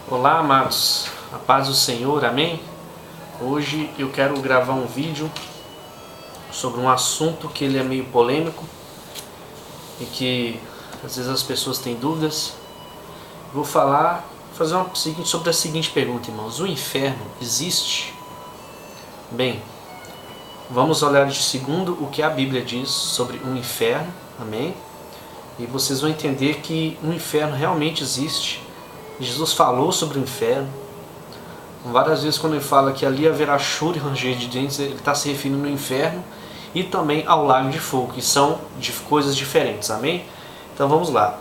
Olá, amados, a paz do Senhor, amém? Hoje eu quero gravar um vídeo sobre um assunto que ele é meio polêmico e que às vezes as pessoas têm dúvidas. Vou fazer sobre a seguinte pergunta, irmãos: o inferno existe? Bem, vamos olhar de segundo o que a Bíblia diz sobre o inferno, amém? E vocês vão entender que o inferno realmente existe. Jesus falou sobre o inferno. Várias vezes quando ele fala que ali haverá choro e ranger de dentes, ele está se referindo no inferno e também ao lago de fogo, que são de coisas diferentes, amém? Então vamos lá.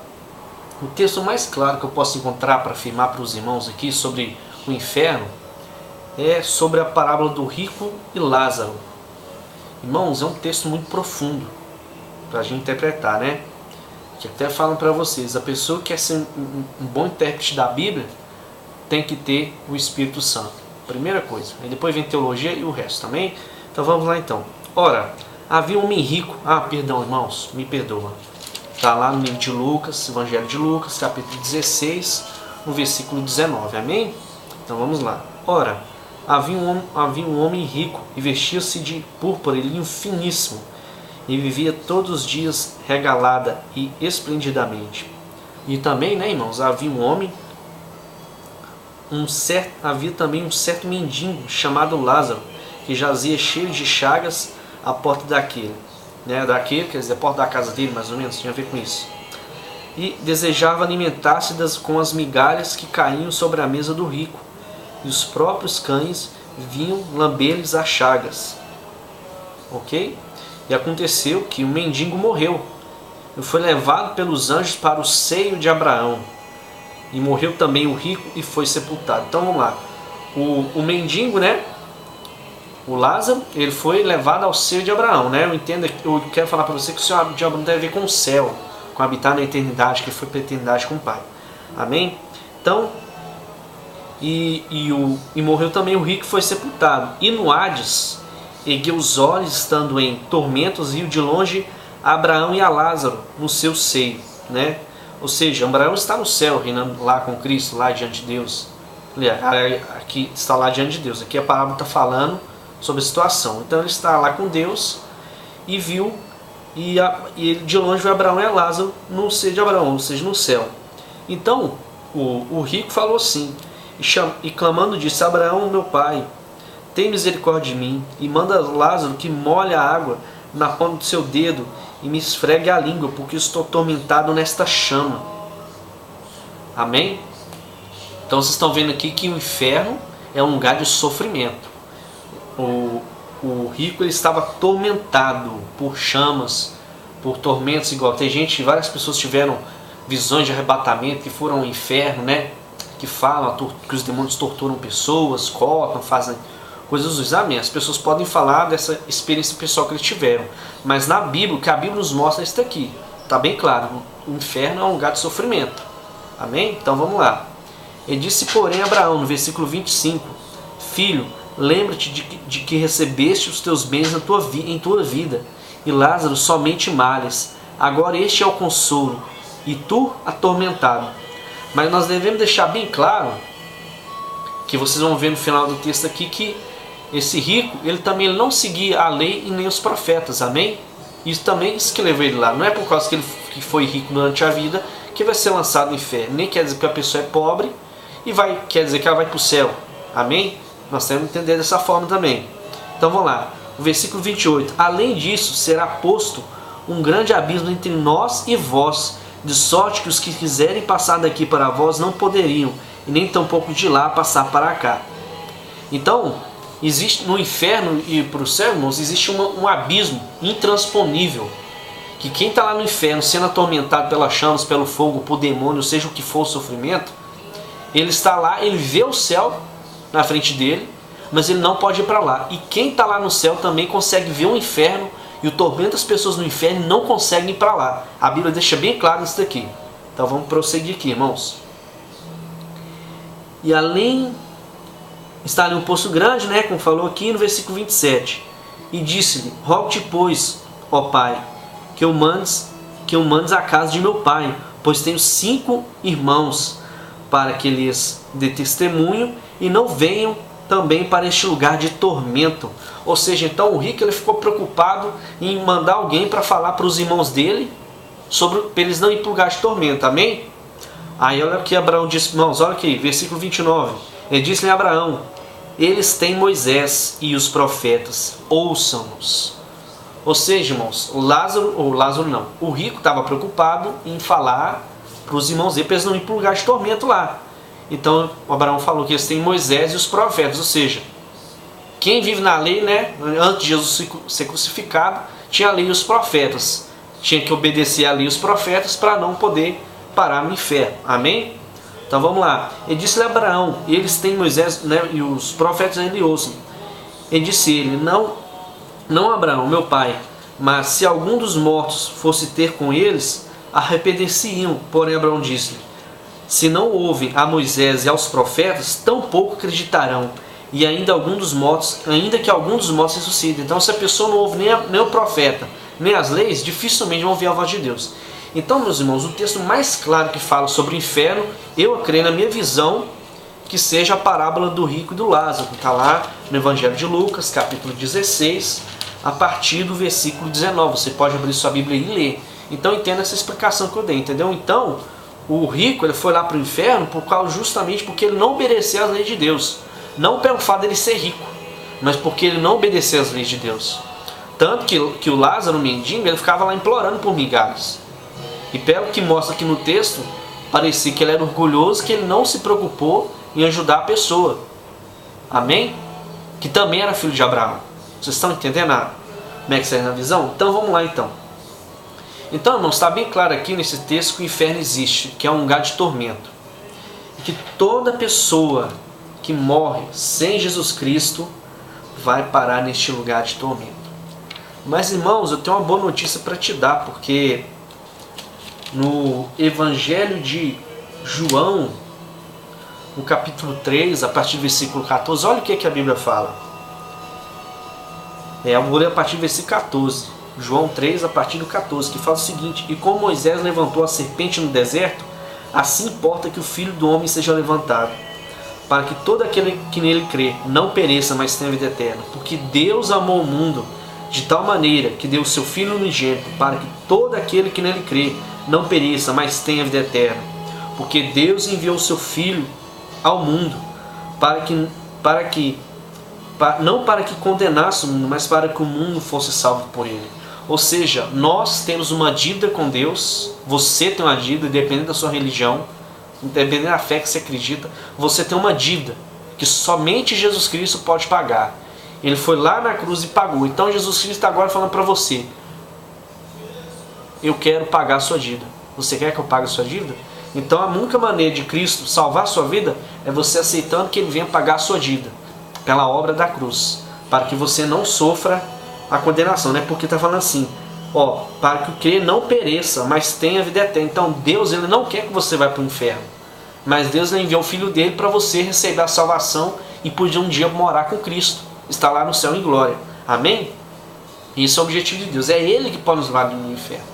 O texto mais claro que eu posso encontrar para afirmar para os irmãos aqui sobre o inferno é sobre a parábola do rico e Lázaro. Irmãos, é um texto muito profundo para a gente interpretar, né? Que até falam para vocês, a pessoa que quer ser um bom intérprete da Bíblia tem que ter o Espírito Santo, primeira coisa. Aí depois vem teologia e o resto, também. Então vamos lá então. Ora, havia um homem rico. Perdão, irmãos, me perdoa. Está lá no livro de Lucas, Evangelho de Lucas, capítulo 16, no versículo 19, amém? Então vamos lá. Ora, havia um homem rico e vestia-se de púrpura e linho finíssimo, e vivia todos os dias regalada e esplendidamente. E também, né, irmãos, havia também um certo mendigo chamado Lázaro, que jazia cheio de chagas à porta daquele, quer dizer, a porta da casa dele, mais ou menos, tinha a ver com isso. E desejava alimentar-se com as migalhas que caíam sobre a mesa do rico, e os próprios cães vinham lamber-lhes as chagas. Ok? E aconteceu que o mendigo morreu e foi levado pelos anjos para o seio de Abraão. E morreu também o rico e foi sepultado. Então vamos lá. O mendigo, né? O Lázaro, ele foi levado ao seio de Abraão, né? Eu quero falar para você que o seio de Abraão tem a ver com o céu, com habitar na eternidade, que foi para a eternidade com o Pai. Amém? Então, e morreu também o rico e foi sepultado. E no Hades ergueu os olhos, estando em tormentos, viu de longe a Abraão e a Lázaro no seu seio, né? Ou seja, Abraão está no céu, reinando lá com Cristo, lá diante de Deus. Aqui está lá diante de Deus. Aqui a parábola está falando sobre a situação. Então ele está lá com Deus e viu, e ele de longe viu Abraão e a Lázaro no seio de Abraão, ou seja, no céu. Então o rico falou assim, e clamando disse: Abraão, meu pai, tem misericórdia de mim, e manda Lázaro que molhe a água na ponta do seu dedo e me esfregue a língua, porque estou atormentado nesta chama. Amém? Então vocês estão vendo aqui que o inferno é um lugar de sofrimento. O rico, ele estava atormentado por chamas, por tormentos igual. Várias pessoas tiveram visões de arrebatamento que foram ao inferno, né? Que falam que os demônios torturam pessoas, cortam, fazem coisas dos amém. As pessoas podem falar dessa experiência pessoal que eles tiveram, mas na Bíblia, o que a Bíblia nos mostra é isso aqui. Está bem claro, o inferno é um lugar de sofrimento. Amém? Então vamos lá. Ele disse, porém, a Abraão, no versículo 25, filho, lembra-te de que recebeste os teus bens em tua vida, e Lázaro somente males. Agora este é o consolo, e tu atormentado. Mas nós devemos deixar bem claro, que vocês vão ver no final do texto aqui, que esse rico, ele também não seguia a lei e nem os profetas, amém? Isso também que levou ele lá. Não é por causa que ele foi rico durante a vida que vai ser lançado no inferno. Nem quer dizer que a pessoa é pobre e quer dizer que ela vai para o céu, amém? Nós temos que entender dessa forma também. Então vamos lá, o versículo 28. Além disso, será posto um grande abismo entre nós e vós, de sorte que os que quiserem passar daqui para vós não poderiam, e nem tampouco de lá passar para cá. Então, existe no inferno e para o céu, irmãos, existe um abismo intransponível, que quem está lá no inferno, sendo atormentado pelas chamas, pelo fogo, por demônio, seja o que for o sofrimento, ele está lá, ele vê o céu na frente dele, mas ele não pode ir para lá. E quem está lá no céu também consegue ver o inferno, e o tormento das pessoas no inferno não conseguem ir para lá. A Bíblia deixa bem claro isso daqui. Então vamos prosseguir aqui, irmãos. E além, está ali um poço grande, né, como falou aqui no versículo 27. E disse-lhe, rogo-te, pois, ó Pai, que eu mandes à casa de meu pai, pois tenho 5 irmãos. para que lhes dê testemunho e não venham também para este lugar de tormento. Ou seja, então o rico ele ficou preocupado em mandar alguém para falar para os irmãos dele sobre para eles não ir para o lugar de tormento, amém? Aí olha o que Abraão disse, irmãos, olha aqui, versículo 29. Ele disse-lhe a Abraão: eles têm Moisés e os profetas, ouçam-nos. Ou seja, irmãos, o rico estava preocupado em falar para os irmãos dele para eles não ir para o lugar de tormento lá. Então Abraão falou que eles têm Moisés e os profetas, ou seja, quem vive na lei, né, antes de Jesus ser crucificado, tinha a lei e os profetas. Tinha que obedecer a lei e os profetas para não poder parar no inferno. Amém? Então vamos lá. Ele disse a Abraão, e eles têm Moisés, né, e os profetas ainda ouçam. Ele disse a ele: não Abraão, meu pai, mas se algum dos mortos fosse ter com eles, arrepender-se-iam. Porém Abraão disse-lhe: se não ouvem a Moisés e aos profetas, tampouco acreditarão, e ainda que algum dos mortos ressuscite. Então, se a pessoa não ouve nem o profeta, nem as leis, dificilmente vão ouvir a voz de Deus. Então, meus irmãos, o texto mais claro que fala sobre o inferno, eu creio na minha visão, que seja a parábola do rico e do Lázaro, que está lá no Evangelho de Lucas, capítulo 16, a partir do versículo 19. Você pode abrir sua Bíblia e ler. Então, entenda essa explicação que eu dei, entendeu? Então, o rico ele foi lá para o inferno justamente porque ele não obedeceu às leis de Deus. Não pelo fato dele ser rico, mas porque ele não obedeceu às leis de Deus. Tanto que o Lázaro, o mendigo, ele ficava lá implorando por migalhas. E pelo que mostra aqui no texto, parecia que ele era orgulhoso, que ele não se preocupou em ajudar a pessoa. Amém? Que também era filho de Abraão. Vocês estão entendendo como é que sai na visão? Então vamos lá então. Então, irmãos, está bem claro aqui nesse texto que o inferno existe, que é um lugar de tormento. E que toda pessoa que morre sem Jesus Cristo vai parar neste lugar de tormento. Mas, irmãos, eu tenho uma boa notícia para te dar, porque no Evangelho de João, no capítulo 3, a partir do versículo 14, olha o que a Bíblia fala. Eu vou ler a partir do versículo 14. João 3, a partir do 14, que fala o seguinte: e como Moisés levantou a serpente no deserto, assim importa que o Filho do Homem seja levantado, para que todo aquele que nele crê não pereça, mas tenha vida eterna. Porque Deus amou o mundo de tal maneira que deu o seu Filho unigênito, para que todo aquele que nele crê não pereça, mas tenha vida eterna. Porque Deus enviou o seu Filho ao mundo, não para que condenasse o mundo, mas para que o mundo fosse salvo por ele. Ou seja, nós temos uma dívida com Deus, você tem uma dívida, dependendo da sua religião, dependendo da fé que você acredita, você tem uma dívida que somente Jesus Cristo pode pagar. Ele foi lá na cruz e pagou. Então Jesus Cristo está agora falando para você: eu quero pagar a sua dívida. Você quer que eu pague a sua dívida? Então a única maneira de Cristo salvar a sua vida é você aceitando que Ele venha pagar a sua dívida pela obra da cruz, para que você não sofra a condenação, né? Porque está falando assim, para que o crê não pereça, mas tenha vida eterna. Então Deus ele não quer que você vá para o inferno, mas Deus enviou o Filho dele para você receber a salvação e poder um dia morar com Cristo, estar lá no céu em glória. Amém? Esse é o objetivo de Deus, é Ele que pode nos livrar do inferno.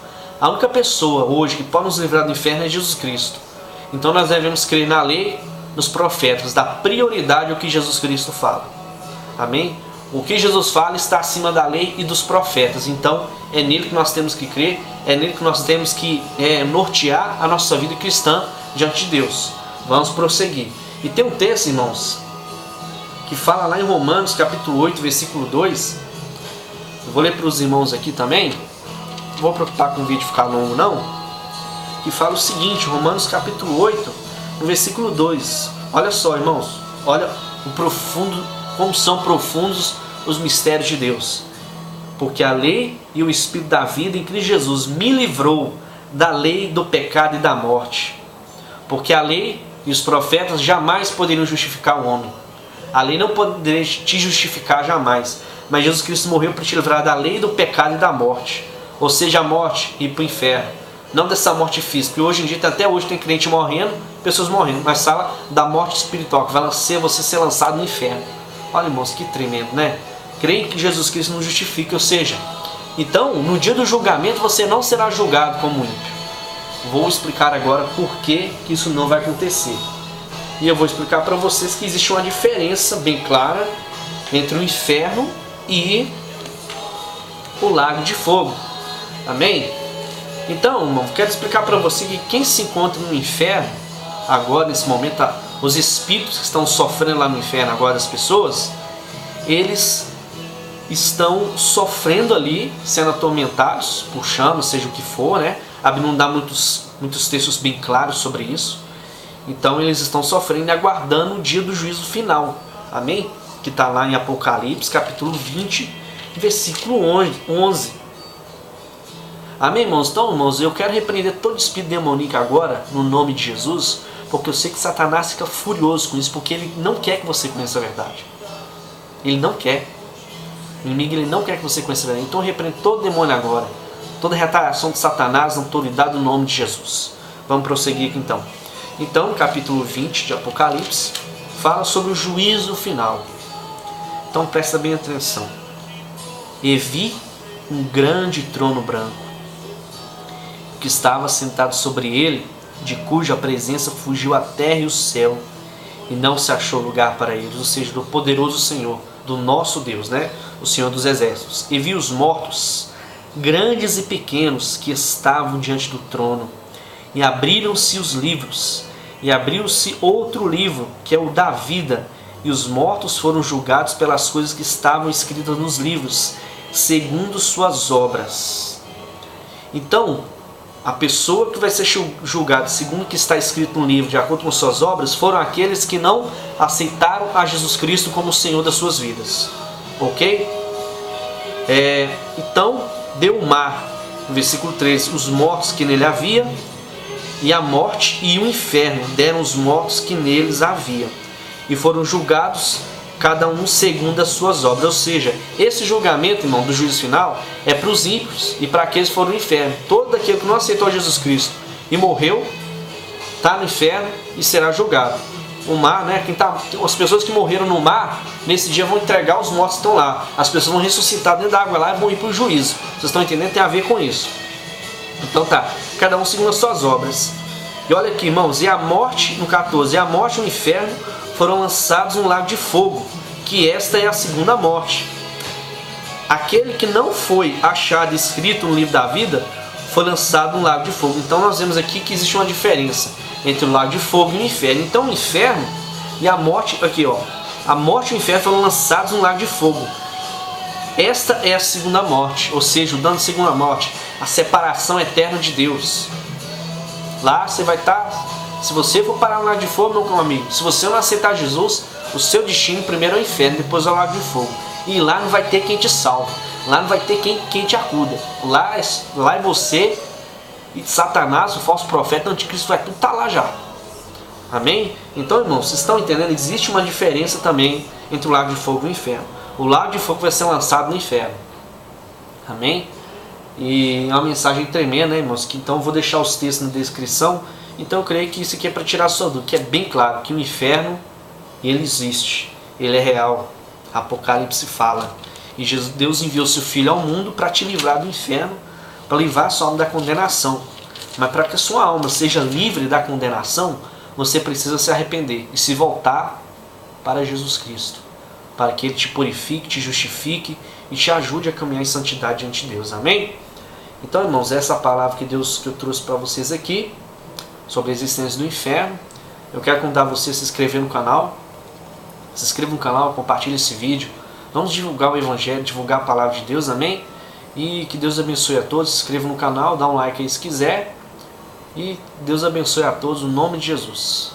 A única pessoa hoje que pode nos livrar do inferno é Jesus Cristo. Então nós devemos crer na lei, nos profetas, dar prioridade ao que Jesus Cristo fala. Amém? O que Jesus fala está acima da lei e dos profetas. Então é nele que nós temos que crer, é nele que nós temos que nortear a nossa vida cristã diante de Deus. Vamos prosseguir. E tem um texto, irmãos, que fala lá em Romanos capítulo 8, versículo 2. Eu vou ler para os irmãos aqui também. Não vou preocupar com o vídeo ficar longo não. Que fala o seguinte, Romanos capítulo 8, no versículo 2. Olha só, irmãos, olha o profundo, como são profundos os mistérios de Deus. Porque a lei e o Espírito da vida em Cristo Jesus me livrou da lei, do pecado e da morte. Porque a lei e os profetas jamais poderiam justificar o homem. A lei não poderia te justificar jamais. Mas Jesus Cristo morreu para te livrar da lei, do pecado e da morte. Ou seja, a morte e ir para o inferno. Não dessa morte física. Porque hoje em dia, até hoje, tem crente morrendo, pessoas morrendo. Mas fala da morte espiritual, que vai você ser lançado no inferno. Olha, irmãos, que tremendo, né? Creio que Jesus Cristo nos justifique. Ou seja, então, no dia do julgamento, você não será julgado como ímpio. Vou explicar agora por que isso não vai acontecer. E eu vou explicar para vocês que existe uma diferença bem clara entre o inferno e o lago de fogo. Amém? Então, irmão, quero explicar para você que quem se encontra no inferno, agora nesse momento, os espíritos que estão sofrendo lá no inferno agora, as pessoas, eles estão sofrendo ali, sendo atormentados por chamas, seja o que for, né? A Bíblia não dá muitos textos bem claros sobre isso. Então eles estão sofrendo e aguardando o dia do juízo final. Amém? Que está lá em Apocalipse, capítulo 20, versículo 11. Amém, irmãos? Então, irmãos, eu quero repreender todo espírito demoníaco agora, no nome de Jesus, porque eu sei que Satanás fica furioso com isso, porque ele não quer que você conheça a verdade. Ele não quer. O inimigo, ele não quer que você conheça a verdade. Então eu repreendo todo demônio agora, toda retaliação de Satanás na autoridade do nome de Jesus. Vamos prosseguir aqui então. Então, no capítulo 20 de Apocalipse, fala sobre o juízo final. Então presta bem atenção. E vi um grande trono branco, que estava sentado sobre ele, de cuja presença fugiu a terra e o céu, e não se achou lugar para eles, ou seja, do poderoso Senhor, do nosso Deus, né? O Senhor dos Exércitos. E vi os mortos, grandes e pequenos, que estavam diante do trono, e abriram-se os livros, e abriu-se outro livro, que é o da vida, e os mortos foram julgados pelas coisas que estavam escritas nos livros, segundo suas obras. Então, a pessoa que vai ser julgada segundo o que está escrito no livro, de acordo com suas obras, foram aqueles que não aceitaram a Jesus Cristo como o Senhor das suas vidas. Ok? Então, deu o mar, no versículo 13, os mortos que nele havia, e a morte e o inferno deram os mortos que neles havia, e foram julgados cada um segundo as suas obras. Ou seja, esse julgamento, irmão, do juízo final é para os ímpios e para aqueles que foram no inferno. Todo aquele que não aceitou Jesus Cristo e morreu está no inferno e será julgado. O mar, né? As pessoas que morreram no mar, nesse dia vão entregar os mortos que estão lá. As pessoas vão ressuscitar dentro da água lá e vão ir para o juízo. Vocês estão entendendo? Tem a ver com isso. Então tá, cada um segundo as suas obras. E olha aqui, irmãos, e a morte, no 14, e a morte e o inferno foram lançados no lago de fogo, que esta é a segunda morte. Aquele que não foi achado escrito no livro da vida foi lançado no lago de fogo. Então nós vemos aqui que existe uma diferença entre o lago de fogo e o inferno. Então o inferno e a morte, aqui ó, a morte e o inferno foram lançados no lago de fogo. Esta é a segunda morte, ou seja, o dano de segunda morte, a separação eterna de Deus. Lá você vai estar, se você for parar no lago de fogo, meu amigo, se você não aceitar Jesus, o seu destino primeiro é o inferno, depois é o lago de fogo. E lá não vai ter quem te salve, lá não vai ter quem te acuda. Lá é você e Satanás, o falso profeta, o anticristo, vai tudo estar lá já. Amém? Então, irmãos, vocês estão entendendo? Existe uma diferença também entre o lago de fogo e o inferno. O lago de fogo vai ser lançado no inferno. Amém? E é uma mensagem tremenda, né, irmãos? Então eu vou deixar os textos na descrição. Então eu creio que isso aqui é para tirar a sua dúvida, que é bem claro que o inferno, ele existe, ele é real. Apocalipse fala. E Deus enviou seu Filho ao mundo para te livrar do inferno, para livrar a sua alma da condenação. Mas para que a sua alma seja livre da condenação, você precisa se arrepender e se voltar para Jesus Cristo, para que Ele te purifique, te justifique e te ajude a caminhar em santidade diante de Deus. Amém? Então, irmãos, essa palavra que eu trouxe para vocês aqui, sobre a existência do inferno. Eu quero convidar você a se inscrever no canal. Se inscreva no canal, compartilhe esse vídeo. Vamos divulgar o Evangelho, divulgar a palavra de Deus, amém? E que Deus abençoe a todos. Se inscreva no canal, dá um like aí se quiser. E Deus abençoe a todos, no nome de Jesus.